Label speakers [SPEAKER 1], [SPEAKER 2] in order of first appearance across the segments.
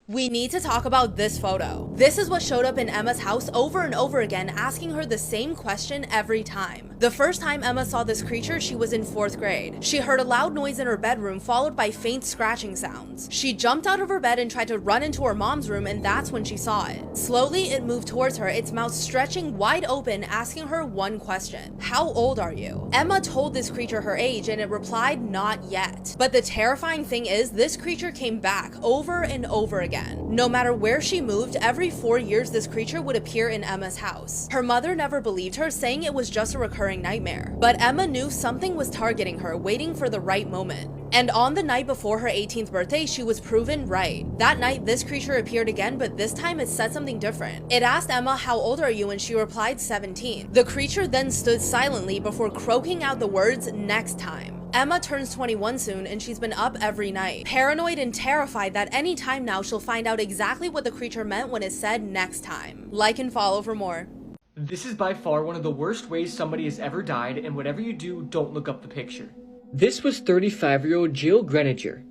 [SPEAKER 1] We need to talk about this photo. This is what showed up in Emma's house over and over again, asking her the same question every time. The first time Emma saw this creature, she was in 4th grade. She heard a loud noise in her bedroom, followed by faint scratching sounds. She jumped out of her bed and tried to run into her mom's room, and that's when she saw it. Slowly, it moved towards her, its mouth stretching wide open, asking her one question. How old are you? Emma told this creature her age, and it replied, not yet. But the terrifying thing is, this creature came back over and over again. No matter where she moved, every 4 years this creature would appear in Emma's house. Her mother never believed her, saying it was just a recurring nightmare. But Emma knew something was targeting her, waiting for the right moment. And on the night before her 18th birthday, she was proven right. That night, this creature appeared again, but this time it said something different. It asked Emma, how old are you? And she replied 17. The creature then stood silently before croaking out the words, next time. Emma turns 21 soon, and she's been up every night, paranoid and terrified that any time now she'll find out exactly what the creature meant when it said next time. Like and follow for more.
[SPEAKER 2] This is by far one of the worst ways somebody has ever died, and whatever you do, don't look up the picture. This was 35-year-old Jill Greninger,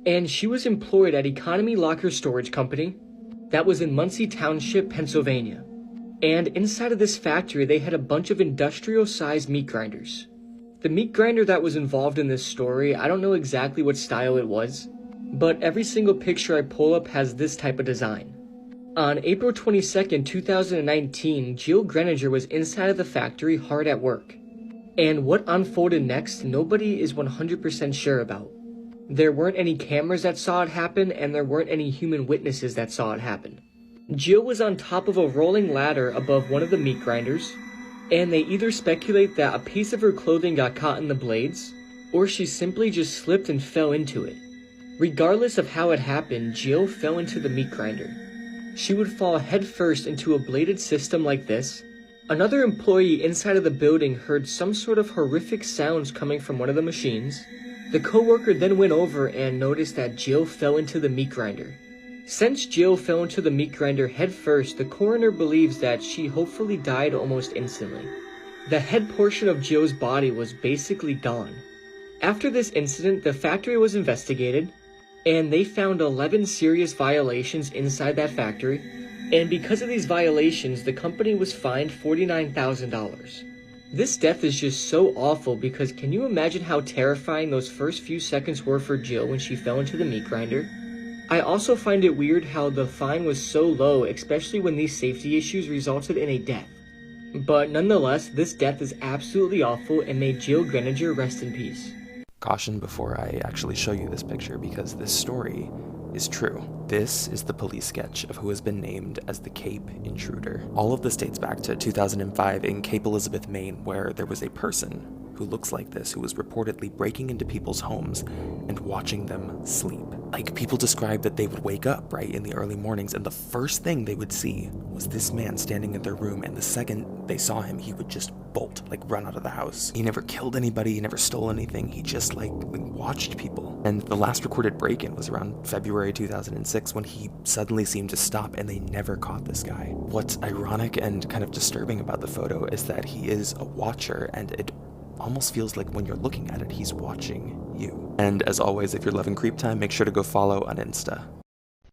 [SPEAKER 2] and she was employed at Economy Locker Storage Company that was in Muncie Township, Pennsylvania. And inside of this factory, they had a bunch of industrial-sized meat grinders. The meat grinder that was involved in this story, I don't know exactly what style it was, but every single picture I pull up has this type of design. On April 22nd, 2019, Jill Greninger was inside of the factory hard at work. And what unfolded next, nobody is 100% sure about. There weren't any cameras that saw it happen, and there weren't any human witnesses that saw it happen. Jill was on top of a rolling ladder above one of the meat grinders, and they either speculate that a piece of her clothing got caught in the blades, or she simply just slipped and fell into it. Regardless of how it happened, Jill fell into the meat grinder. She would fall headfirst into a bladed system like this. Another employee inside of the building heard some sort of horrific sounds coming from one of the machines. The coworker then went over and noticed that Jill fell into the meat grinder. Since Jill fell into the meat grinder head first, the coroner believes that she hopefully died almost instantly. The head portion of Jill's body was basically gone. After this incident, the factory was investigated, and they found 11 serious violations inside that factory, and because of these violations, the company was fined $49,000. This death is just so awful because can you imagine how terrifying those first few seconds were for Jill when she fell into the meat grinder? I also find it weird how the fine was so low, especially when these safety issues resulted in a death. But nonetheless, this death is absolutely awful, and may Jill Greninger rest in peace.
[SPEAKER 3] Caution before I actually show you this picture, because this story is true. This is the police sketch of who has been named as the Cape Intruder. All of this dates back to 2005 in Cape Elizabeth, Maine, where there was a person who looks like this, who was reportedly breaking into people's homes and watching them sleep. Like, people described that they would wake up, right, in the early mornings, and the first thing they would see was this man standing in their room, and the second they saw him, he would just bolt, like run out of the house. He never killed anybody, he never stole anything, he just like watched people. And the last recorded break-in was around February 2006 when he suddenly seemed to stop, and they never caught this guy. What's ironic and kind of disturbing about the photo is that he is a watcher, and it almost feels like when you're looking at it, he's watching you. And as always, if you're loving Creep Time, make sure to go follow on Insta.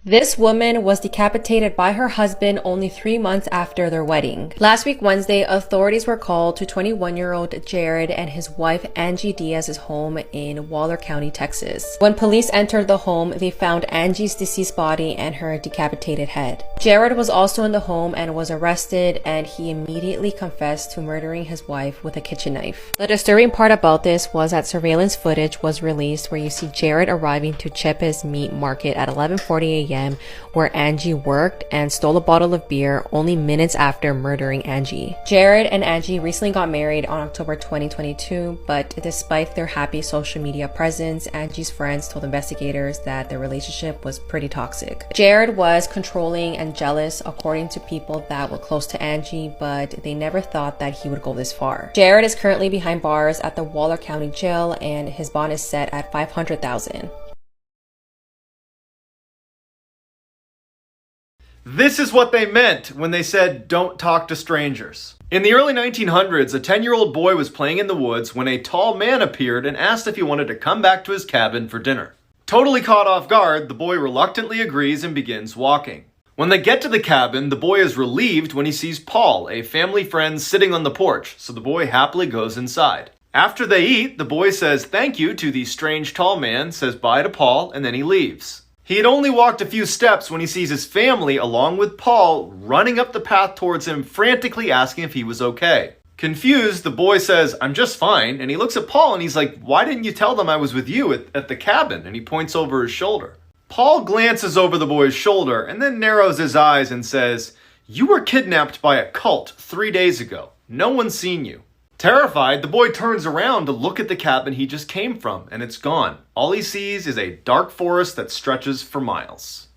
[SPEAKER 4] This woman was decapitated by her husband only 3 months after their wedding. Last week, Wednesday, authorities were called to 21-year-old Jared and his wife Angie Diaz's home in Waller County, Texas. When police entered the home, they found Angie's deceased body and her decapitated head. Jared was also in the home and was arrested, and he immediately confessed to murdering his wife with a kitchen knife. The disturbing part about this was that surveillance footage was released where you see Jared arriving to Chepe's Meat Market at 11:40 a.m. where Angie worked and stole a bottle of beer only minutes after murdering Angie. Jared and Angie recently got married on October 2022, but despite their happy social media presence, Angie's friends told investigators that their relationship was pretty toxic. Jared was controlling and jealous according to people that were close to Angie, but they never thought that he would go this far. Jared is currently behind bars at the Waller County Jail, and his bond is set at $500,000.
[SPEAKER 5] This is what they meant when they said, "Don't talk to strangers." In the early 1900s, a 10-year-old boy was playing in the woods when a tall man appeared and asked if he wanted to come back to his cabin for dinner. Totally caught off guard, the boy reluctantly agrees and begins walking. When they get to the cabin, the boy is relieved when he sees Paul, a family friend, sitting on the porch, so the boy happily goes inside. After they eat, the boy says thank you to the strange tall man, says bye to Paul, and then he leaves. He had only walked a few steps when he sees his family, along with Paul, running up the path towards him, frantically asking if he was okay. Confused, the boy says, I'm just fine, and he looks at Paul and he's like, why didn't you tell them I was with you at the cabin? And he points over his shoulder. Paul glances over the boy's shoulder and then narrows his eyes and says, you were kidnapped by a cult 3 days ago. No one's seen you. Terrified, the boy turns around to look at the cabin he just came from, and it's gone. All he sees is a dark forest that stretches for miles.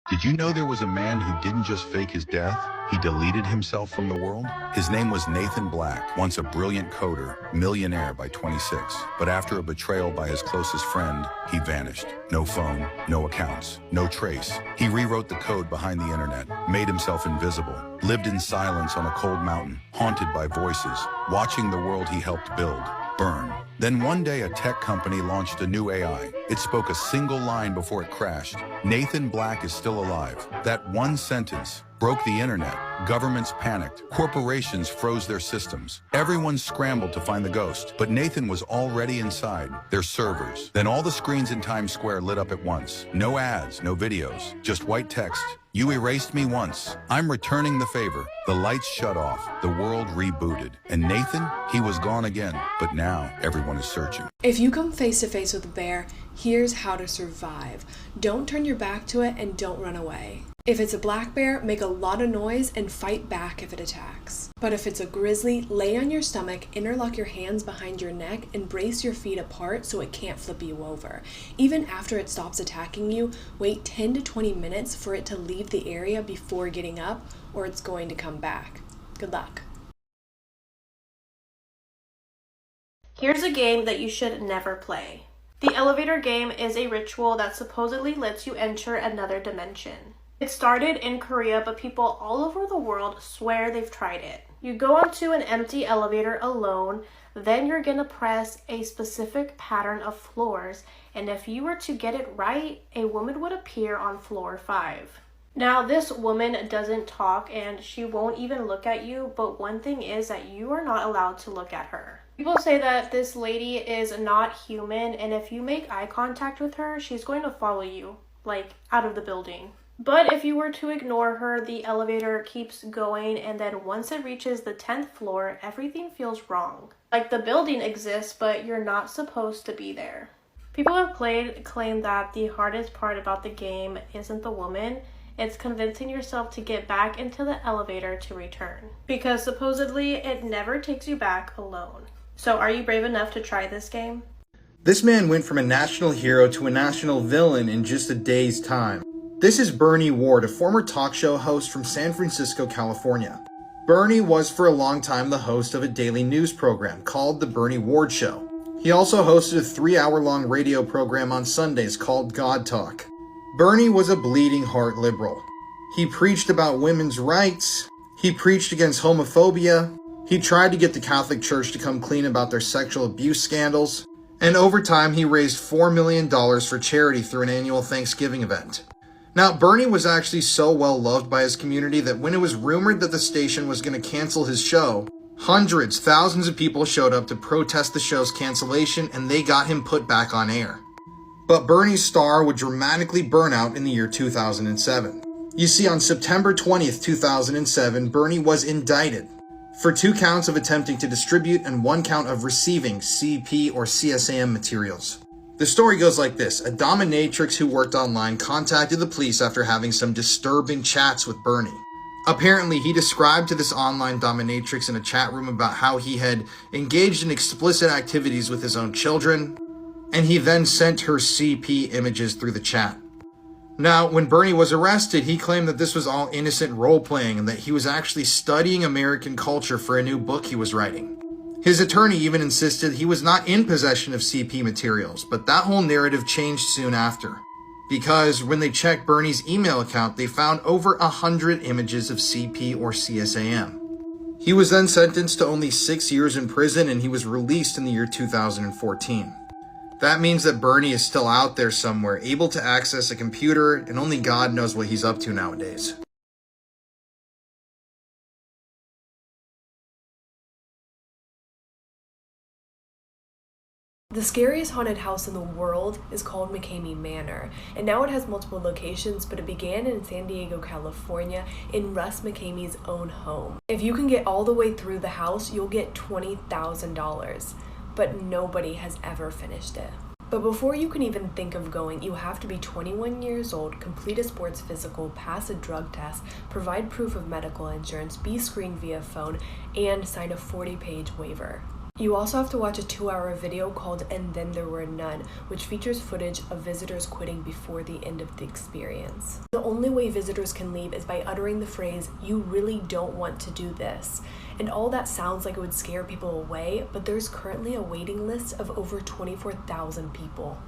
[SPEAKER 6] Did you know there was a man who didn't just fake his death? He deleted himself from the world? His name was Nathan Black, once a brilliant coder, millionaire by 26. But after a betrayal by his closest friend, he vanished. No phone, no accounts, no trace. He rewrote the code behind the internet, made himself invisible, lived in silence on a cold mountain, haunted by voices, watching the world he helped build burn. Then one day a tech company launched a new AI. It spoke a single line before it crashed. Nathan Black is still alive. That one sentence broke the internet. Governments panicked. Corporations froze their systems. Everyone scrambled to find the ghost. But Nathan was already inside their servers. Then all the screens in Times Square lit up at once. No ads, no videos, just white text. You erased me once. I'm returning the favor. The lights shut off. The world rebooted. And Nathan, he was gone again. But now everyone is searching.
[SPEAKER 7] If you come face to face with a bear, here's how to survive. Don't turn your back to it and don't run away. If it's a black bear, make a lot of noise and fight back if it attacks. But if it's a grizzly, lay on your stomach, interlock your hands behind your neck, and brace your feet apart so it can't flip you over. Even after it stops attacking you, wait 10 to 20 minutes for it to leave the area before getting up, or it's going to come back. Good luck.
[SPEAKER 8] Here's a game that you should never play. The elevator game is a ritual that supposedly lets you enter another dimension. It started in Korea, but people all over the world swear they've tried it. You go onto an empty elevator alone, then you're gonna press a specific pattern of floors, and if you were to get it right, a woman would appear on floor 5. Now, this woman doesn't talk and she won't even look at you, but one thing is that you are not allowed to look at her. People say that this lady is not human, and if you make eye contact with her, she's going to follow you, like, out of the building. But if you were to ignore her, the elevator keeps going, and then once it reaches the 10th floor, everything feels wrong. Like the building exists, but you're not supposed to be there. People who have played claim that the hardest part about the game isn't the woman, it's convincing yourself to get back into the elevator to return. Because supposedly, it never takes you back alone. So are you brave enough to try this game?
[SPEAKER 9] This man went from a national hero to a national villain in just a day's time. This is Bernie Ward, a former talk show host from San Francisco, California. Bernie was for a long time the host of a daily news program called The Bernie Ward Show. He also hosted a 3-hour-long radio program on Sundays called God Talk. Bernie was a bleeding heart liberal. He preached about women's rights. He preached against homophobia. He tried to get the Catholic Church to come clean about their sexual abuse scandals. And over time, he raised $4 million for charity through an annual Thanksgiving event. Now, Bernie was actually so well loved by his community that when it was rumored that the station was going to cancel his show, hundreds, thousands of people showed up to protest the show's cancellation, and they got him put back on air. But Bernie's star would dramatically burn out in the year 2007. You see, on September 20th, 2007, Bernie was indicted for 2 counts of attempting to distribute and 1 count of receiving CP or CSAM materials. The story goes like this. A dominatrix who worked online contacted the police after having some disturbing chats with Bernie. Apparently, he described to this online dominatrix in a chat room about how he had engaged in explicit activities with his own children, and he then sent her CP images through the chat. Now, when Bernie was arrested, he claimed that this was all innocent role-playing and that he was actually studying American culture for a new book he was writing. His attorney even insisted he was not in possession of CP materials, but that whole narrative changed soon after. Because when they checked Bernie's email account, they found over 100 images of CP or CSAM. He was then sentenced to only 6 years in prison, and he was released in the year 2014. That means that Bernie is still out there somewhere, able to access a computer, and only God knows what he's up to nowadays.
[SPEAKER 7] The scariest haunted house in the world is called McCamey Manor, and now it has multiple locations, but it began in San Diego, California, in Russ McCamey's own home. If you can get all the way through the house, you'll get $20,000, but nobody has ever finished it. But before you can even think of going, you have to be 21 years old, complete a sports physical, pass a drug test, provide proof of medical insurance, be screened via phone, and sign a 40-page waiver. You also have to watch a 2-hour video called And Then There Were None, which features footage of visitors quitting before the end of the experience. The only way visitors can leave is by uttering the phrase, "You really don't want to do this." And all that sounds like it would scare people away, but there's currently a waiting list of over 24,000 people.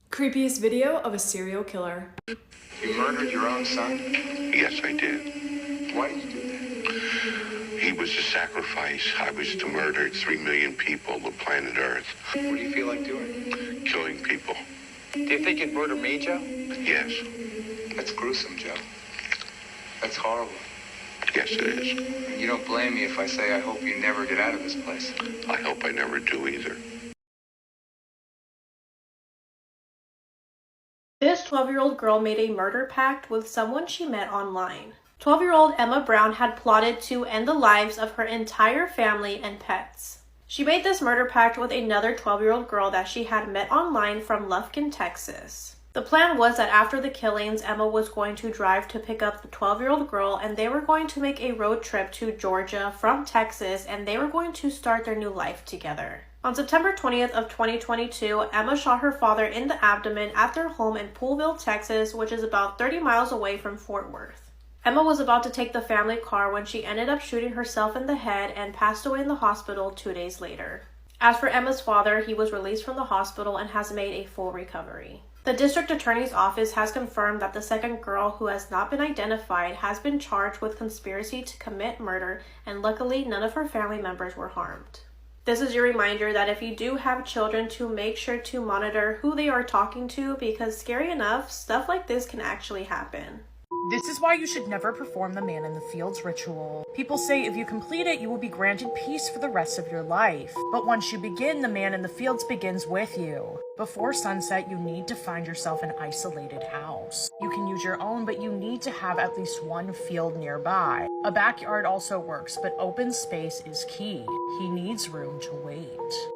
[SPEAKER 7] Creepiest video of a serial killer.
[SPEAKER 10] You murdered your own son?
[SPEAKER 11] Yes, I did.
[SPEAKER 10] Why did you do that?
[SPEAKER 11] He was a sacrifice. I was to murder 3 million people, the planet Earth.
[SPEAKER 10] What do you feel like doing?
[SPEAKER 11] Killing people.
[SPEAKER 10] Do you think you'd murder me, Joe?
[SPEAKER 11] Yes.
[SPEAKER 10] That's gruesome, Joe. That's horrible.
[SPEAKER 11] Yes, it is.
[SPEAKER 10] You don't blame me if I say I hope you never get out of this place.
[SPEAKER 11] I hope I never do either.
[SPEAKER 8] This 12-year-old girl made a murder pact with someone she met online. 12-year-old Emma Brown had plotted to end the lives of her entire family and pets. She made this murder pact with another 12-year-old girl that she had met online from Lufkin, Texas. The plan was that after the killings, Emma was going to drive to pick up the 12-year-old girl, and they were going to make a road trip to Georgia from Texas, and they were going to start their new life together. On September 20th of 2022, Emma shot her father in the abdomen at their home in Poolville, Texas, which is about 30 miles away from Fort Worth. Emma was about to take the family car when she ended up shooting herself in the head and passed away in the hospital 2 days later. As for Emma's father, he was released from the hospital and has made a full recovery. The district attorney's office has confirmed that the second girl, who has not been identified, has been charged with conspiracy to commit murder, and luckily none of her family members were harmed. This is your reminder that if you do have children, to make sure to monitor who they are talking to, because scary enough, stuff like this can actually happen.
[SPEAKER 12] This is why you should never perform the Man in the Fields ritual. People say if you complete it, you will be granted peace for the rest of your life. But once you begin, the Man in the Fields begins with you. Before sunset, you need to find yourself an isolated house. You can use your own, but you need to have at least one field nearby. A backyard also works, but open space is key. He needs room to wait.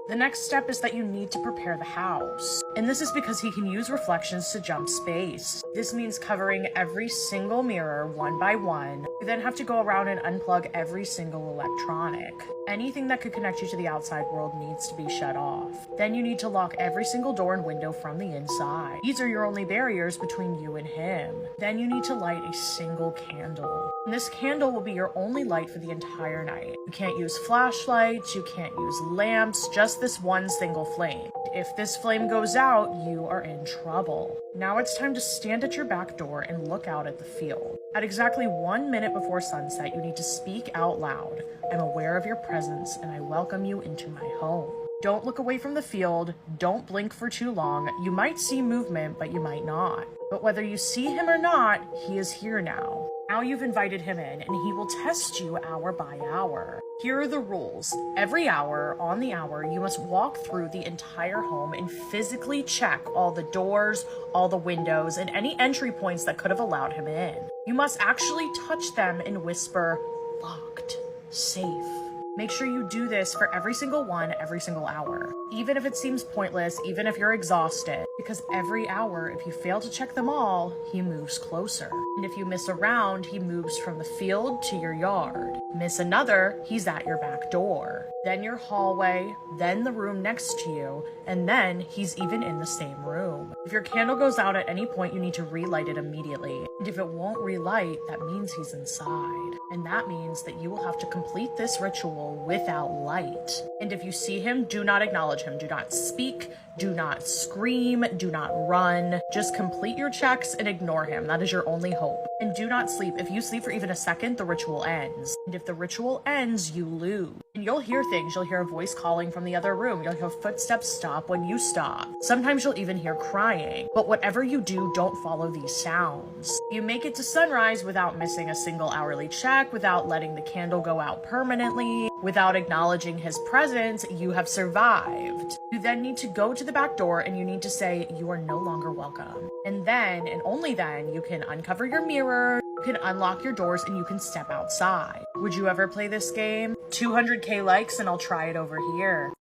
[SPEAKER 12] The next step is that you need to prepare the house. And this is because he can use reflections to jump space. This means covering every single mirror one by one. You then have to go around and unplug every single electronic. Anything that could connect you to the outside world needs to be shut off. Then you need to lock every single door and window from the inside. These are your only barriers between you and him. Then you need to light a single candle. And this candle will be your only light for the entire night. You can't use flashlights, you can't use lamps, just this one single flame. If this flame goes out, you are in trouble. Now it's time to stand at your back door and look out at the field. At exactly 1 minute before sunset, you need to speak out loud. I'm aware of your presence. presence, and I welcome you into my home. Don't look away from the field. Don't blink for too long. You might see movement, but you might not. But whether you see him or not, he is here now. Now you've invited him in, and he will test you hour by hour. Here are the rules. Every hour, on the hour, you must walk through the entire home and physically check all the doors, all the windows, and any entry points that could have allowed him in. You must actually touch them and whisper, "Locked, safe." Make sure you do this for every single one, every single hour. Even if it seems pointless, even if you're exhausted, because every hour, if you fail to check them all, he moves closer. And if you miss a round, he moves from the field to your yard. Miss another, he's at your back door. Then your hallway, then the room next to you, and then he's even in the same room. If your candle goes out at any point, you need to relight it immediately. And if it won't relight, that means he's inside. And that means that you will have to complete this ritual without light. And if you see him, do not acknowledge him. Do not speak. Do not scream. Do not run. Just complete your checks and ignore him. That is your only hope. And do not sleep. If you sleep for even a second, the ritual ends. And if the ritual ends, you lose. And you'll hear things. You'll hear a voice calling from the other room. You'll hear footsteps stop when you stop. Sometimes you'll even hear crying. But whatever you do, don't follow these sounds. You make it to sunrise without missing a single hourly check, without letting the candle go out permanently, without acknowledging his presence, you have survived. You then need to go to the back door and you need to say, "You are no longer welcome." And then, and only then, you can uncover your mirror, you can unlock your doors, and you can step outside. Would you ever play this game? 200K likes and I'll try it over here.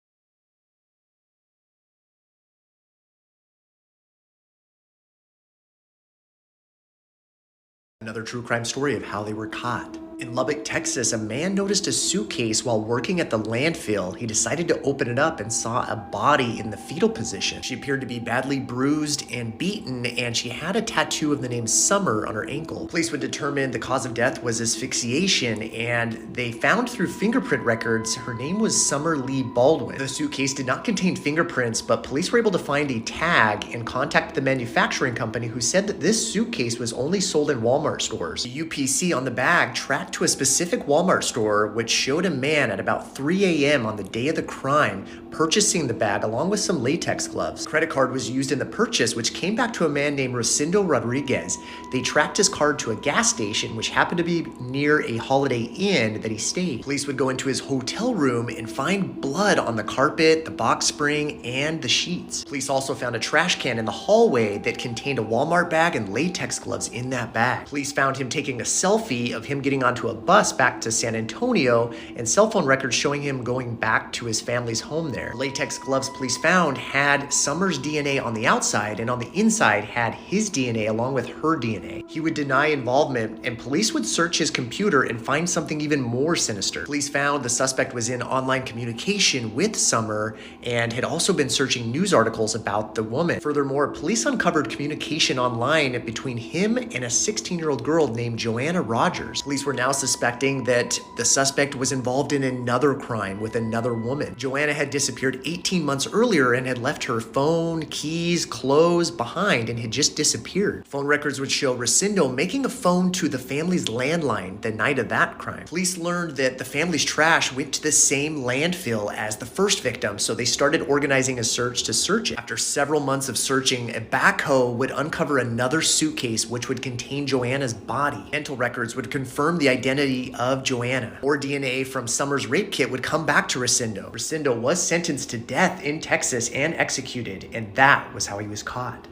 [SPEAKER 13] Another true crime story of how they were caught. In Lubbock, Texas, a man noticed a suitcase while working at the landfill. He decided to open it up and saw a body in the fetal position. She appeared to be badly bruised and beaten, and she had a tattoo of the name Summer on her ankle. Police would determine the cause of death was asphyxiation, and they found through fingerprint records her name was Summer Lee Baldwin. The suitcase did not contain fingerprints, but police were able to find a tag and contact the manufacturing company, who said that this suitcase was only sold in Walmart stores. The UPC on the bag tracked to a specific Walmart store, which showed a man at about 3 a.m. on the day of the crime purchasing the bag along with some latex gloves. Credit card was used in the purchase, which came back to a man named Rocindo Rodriguez. They tracked his card to a gas station, which happened to be near a Holiday Inn that he stayed. Police would go into his hotel room and find blood on the carpet, the box spring, and the sheets. Police also found a trash can in the hallway that contained a Walmart bag and latex gloves in that bag. Police found him taking a selfie of him getting onto a bus back to San Antonio, and cell phone records showing him going back to his family's home there. Latex gloves police found had Summer's DNA on the outside, and on the inside had his DNA along with her DNA. He would deny involvement, and police would search his computer and find something even more sinister. Police found the suspect was in online communication with Summer and had also been searching news articles about the woman. Furthermore, police uncovered communication online between him and a 16-year-old girl named Joanna Rogers. Police were now suspecting that the suspect was involved in another crime with another woman. Joanna had disappeared 18 months earlier and had left her phone, keys, clothes behind and had just disappeared. Phone records would show Rocindo making a phone to the family's landline the night of that crime. Police learned that the family's trash went to the same landfill as the first victim, so they started organizing a search to search it. After several months of searching, a backhoe would uncover another suitcase which would contain Joanna's body. Dental records would confirm the identity of Joanna. More DNA from Summer's rape kit would come back to Rocindo. Rocindo was sentenced to death in Texas and executed, and that was how he was caught.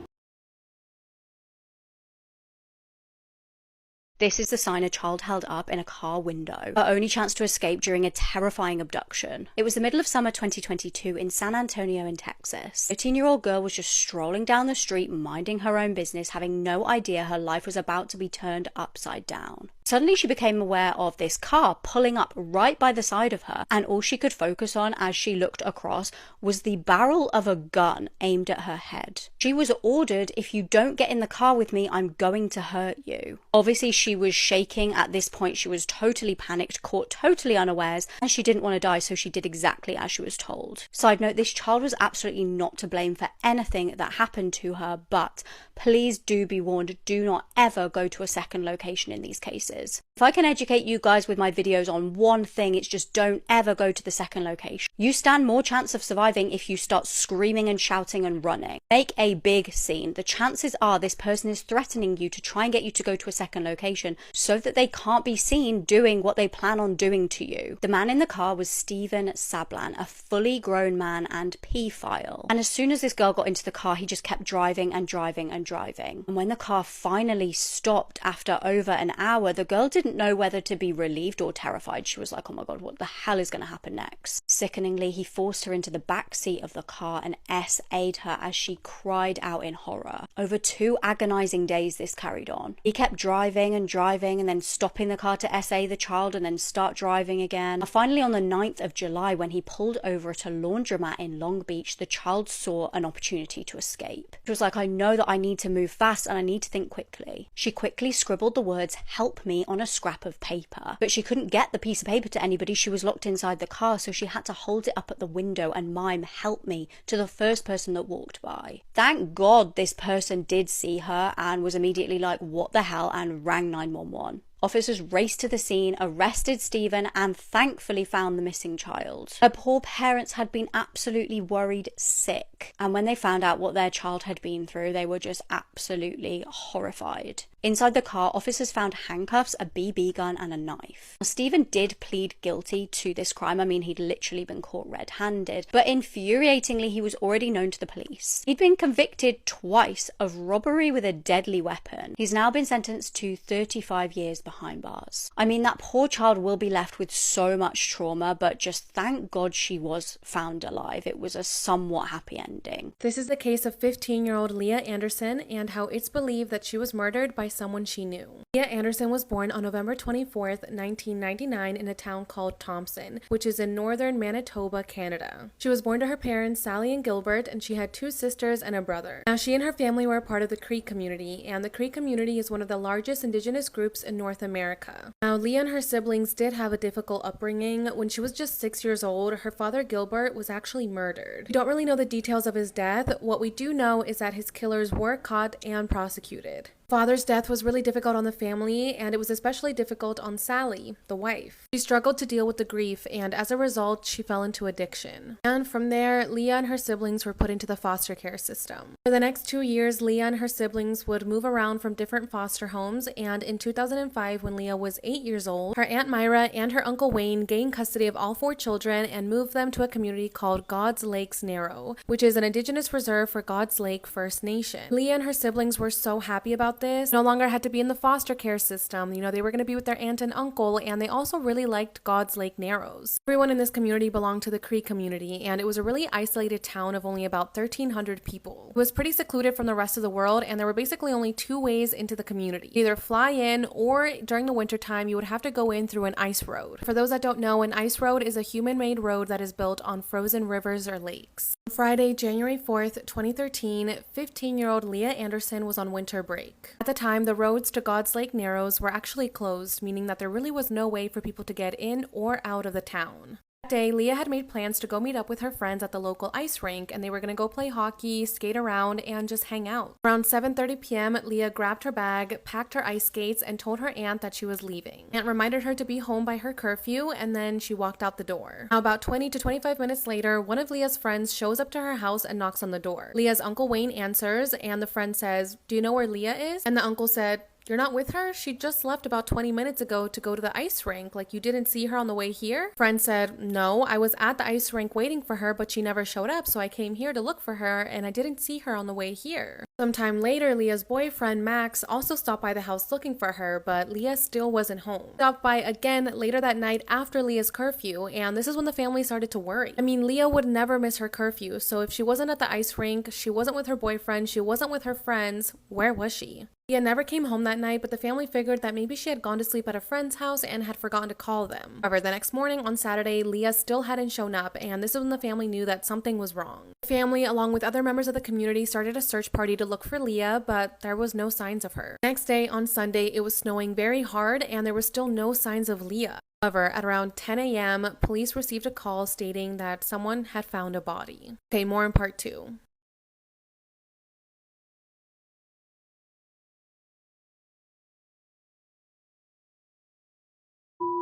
[SPEAKER 14] This is the sign a child held up in a car window, her only chance to escape during a terrifying abduction. It was the middle of summer 2022 in San Antonio in Texas. A 13-year-old girl was just strolling down the street, minding her own business, having no idea her life was about to be turned upside down. Suddenly she became aware of this car pulling up right by the side of her, and all she could focus on as she looked across was the barrel of a gun aimed at her head. She was ordered, "If you don't get in the car with me, I'm going to hurt you." Obviously she was shaking at this point. She was totally panicked, caught totally unawares, and she didn't want to die, so she did exactly as she was told. Side note, this child was absolutely not to blame for anything that happened to her, but please do be warned, do not ever go to a second location in these cases. places. If I can educate you guys with my videos on one thing, it's just don't ever go to the second location. You stand more chance of surviving if you start screaming and shouting and running. Make a big scene. The chances are this person is threatening you to try and get you to go to a second location so that they can't be seen doing what they plan on doing to you. The man in the car was Stephen Sablan, a fully grown man and pedophile. And as soon as this girl got into the car, he just kept driving and driving and driving. And when the car finally stopped after over an hour, the girl didn't know whether to be relieved or terrified. She was like, oh my god, what the hell is going to happen next? Sickeningly, he forced her into the back seat of the car and SA'd her as she cried out in horror. Over 2 agonizing days this carried on. He kept driving and driving and then stopping the car to SA the child and then start driving again. And finally, on the 9th of July, when he pulled over at a laundromat in Long Beach, the child saw an opportunity to escape. She was like, I know that I need to move fast and I need to think quickly. She quickly scribbled the words, help me, on a scrap of paper. But she couldn't get the piece of paper to anybody. She was locked inside the car, so she had to hold it up at the window and mime, help me, to the first person that walked by. Thank God this person did see her and was immediately like, what the hell, and rang 911. Officers raced to the scene, arrested Stephen, and thankfully found the missing child. Her poor parents had been absolutely worried sick, and when they found out what their child had been through, they were just absolutely horrified. Inside the car, officers found handcuffs, a BB gun, and a knife. Now, Stephen did plead guilty to this crime. I mean, he'd literally been caught red-handed, but infuriatingly, he was already known to the police. He'd been convicted twice of robbery with a deadly weapon. He's now been sentenced to 35 years behind bars. I mean, that poor child will be left with so much trauma, but just thank God she was found alive. It was a somewhat happy ending.
[SPEAKER 7] This is the case of 15-year-old Leah Anderson and how it's believed that she was murdered by someone she knew. Leah Anderson was born on November 24th, 1999 in a town called Thompson, which is in northern Manitoba, Canada. She was born to her parents, Sally and Gilbert, and she had 2 sisters and a brother. Now, she and her family were a part of the Cree community, and the Cree community is one of the largest indigenous groups in North America. Now, Leah and her siblings did have a difficult upbringing. When she was just 6 years old, her father Gilbert was actually murdered. We don't really know the details of his death. What we do know is that his killers were caught and prosecuted. Father's death was really difficult on the family, and it was especially difficult on Sally, the wife. She struggled to deal with the grief, and as a result, she fell into addiction. And from there, Leah and her siblings were put into the foster care system. For the next 2 years, Leah and her siblings would move around from different foster homes, and in 2005, when Leah was 8 years old, her Aunt Myra and her Uncle Wayne gained custody of all 4 children and moved them to a community called God's Lakes Narrow, which is an indigenous reserve for God's Lake First Nation. Leah and her siblings were so happy about this. No longer had to be in the foster care system. You know, they were going to be with their aunt and uncle, and they also really liked God's Lake Narrows. Everyone in this community belonged to the Cree community, and it was a really isolated town of only about 1,300 people. It was pretty secluded from the rest of the world, and there were basically only 2 ways into the community. Either fly in, or during the winter time, you would have to go in through an ice road. For those that don't know, an ice road is a human-made road that is built on frozen rivers or lakes. On Friday, January 4th, 2013, 15-year-old Leah Anderson was on winter break. At the time, the roads to God's Lake Narrows were actually closed, meaning that there really was no way for people to get in or out of the town. That day, Leah had made plans to go meet up with her friends at the local ice rink, and they were going to go play hockey, skate around, and just hang out. Around 7:30 p.m., Leah grabbed her bag, packed her ice skates, and told her aunt that she was leaving. Aunt reminded her to be home by her curfew, and then she walked out the door. Now, about 20 to 25 minutes later, one of Leah's friends shows up to her house and knocks on the door. Leah's Uncle Wayne answers, and the friend says, "Do you know where Leah is?" And the uncle said, "You're not with her? She just left about 20 minutes ago to go to the ice rink. Like, you didn't see her on the way here?" Friend said, "No, I was at the ice rink waiting for her, but she never showed up, so I came here to look for her, and I didn't see her on the way here." Sometime later, Leah's boyfriend, Max, also stopped by the house looking for her, but Leah still wasn't home. Stopped by again later that night after Leah's curfew, and this is when the family started to worry. I mean, Leah would never miss her curfew, so if she wasn't at the ice rink, she wasn't with her boyfriend, she wasn't with her friends, where was she? Leah never came home that night, but the family figured that maybe she had gone to sleep at a friend's house and had forgotten to call them. However, the next morning on Saturday, Leah still hadn't shown up, and this is when the family knew that something was wrong. The family, along with other members of the community, started a search party to look for Leah, but there was no signs of her. Next day, on Sunday, it was snowing very hard, and there were still no signs of Leah. However, at around 10 a.m., police received a call stating that someone had found a body. Okay, more in part 2.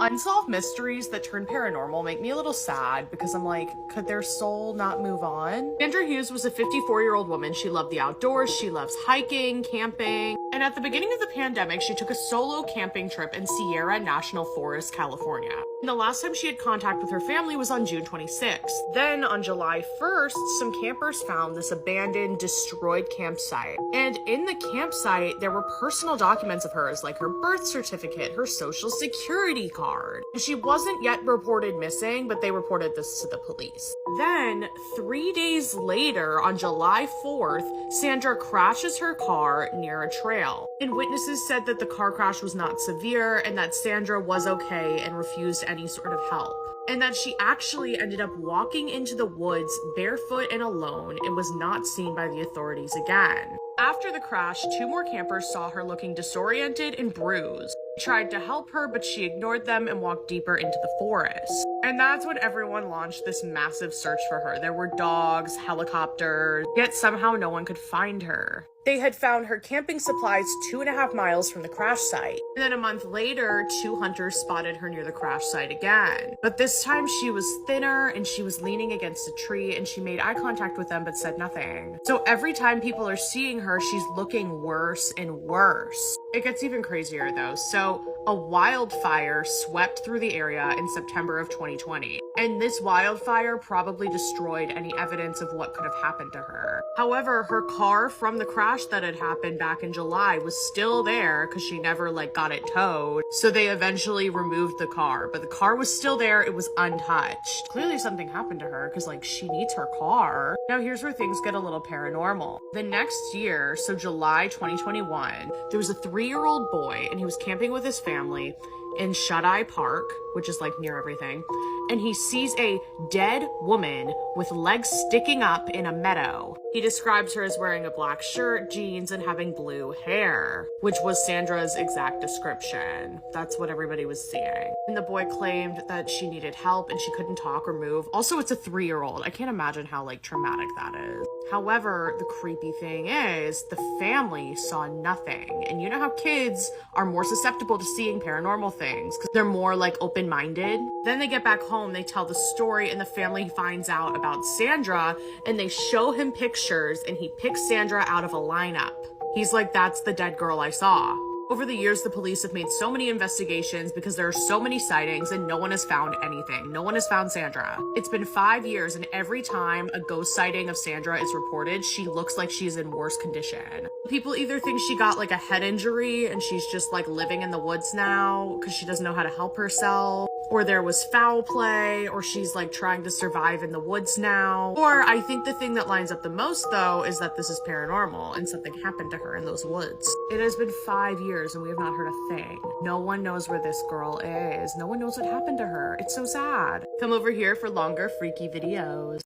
[SPEAKER 12] Unsolved mysteries that turn paranormal make me a little sad because I'm like, could their soul not move on? Sandra Hughes was a 54-year-old woman. She loved the outdoors. She loves hiking, camping. And at the beginning of the pandemic, she took a solo camping trip in Sierra National Forest, California. And the last time she had contact with her family was on June 26th. Then on July 1st, some campers found this abandoned, destroyed campsite. And in the campsite, there were personal documents of hers, like her birth certificate, her social security card. She wasn't yet reported missing, but they reported this to the police. Then, 3 days later, on July 4th, Sandra crashes her car near a trail. And witnesses said that the car crash was not severe and that Sandra was okay and refused any sort of help. And that she actually ended up walking into the woods barefoot and alone and was not seen by the authorities again. After the crash, 2 more campers saw her looking disoriented and bruised. They tried to help her, but she ignored them and walked deeper into the forest. And that's when everyone launched this massive search for her. There were dogs, helicopters, yet somehow no one could find her. They had found her camping supplies 2.5 miles from the crash site. And then a month later, 2 hunters spotted her near the crash site again. But this time she was thinner and she was leaning against a tree and she made eye contact with them but said nothing. So every time people are seeing her, she's looking worse and worse. It gets even crazier though. So a wildfire swept through the area in September of 2020. And this wildfire probably destroyed any evidence of what could have happened to her. However, her car from the crash that had happened back in July was still there because she never got it towed. So they eventually removed the car, but the car was still there. It was untouched. Clearly something happened to her because she needs her car. Now here's where things get a little paranormal. The next year, so July 2021, there was a 3-year-old boy and he was camping with his family in Shut-Eye Park, which is near everything, and he sees a dead woman with legs sticking up in a meadow. He describes her as wearing a black shirt, jeans, and having blue hair, which was Sandra's exact description. That's what everybody was seeing. And the boy claimed that she needed help and she couldn't talk or move. Also, it's a 3-year-old. I can't imagine how traumatic that is. However, the creepy thing is the family saw nothing. And you know how kids are more susceptible to seeing paranormal things because they're more open-minded. Then they get back home, they tell the story, and the family finds out about Sandra and they show him pictures and he picks Sandra out of a lineup. He's like, that's the dead girl I saw. Over the years, the police have made so many investigations because there are so many sightings and no one has found anything. No one has found Sandra. It's been 5 years and every time a ghost sighting of Sandra is reported, she looks like she's in worse condition. People either think she got a head injury and she's just living in the woods now because she doesn't know how to help herself, or there was foul play, or she's trying to survive in the woods now. Or I think the thing that lines up the most though is that this is paranormal and something happened to her in those woods. It has been 5 years and we have not heard a thing. No one knows where this girl is. No one knows what happened to her. It's so sad. Come over here for longer freaky videos.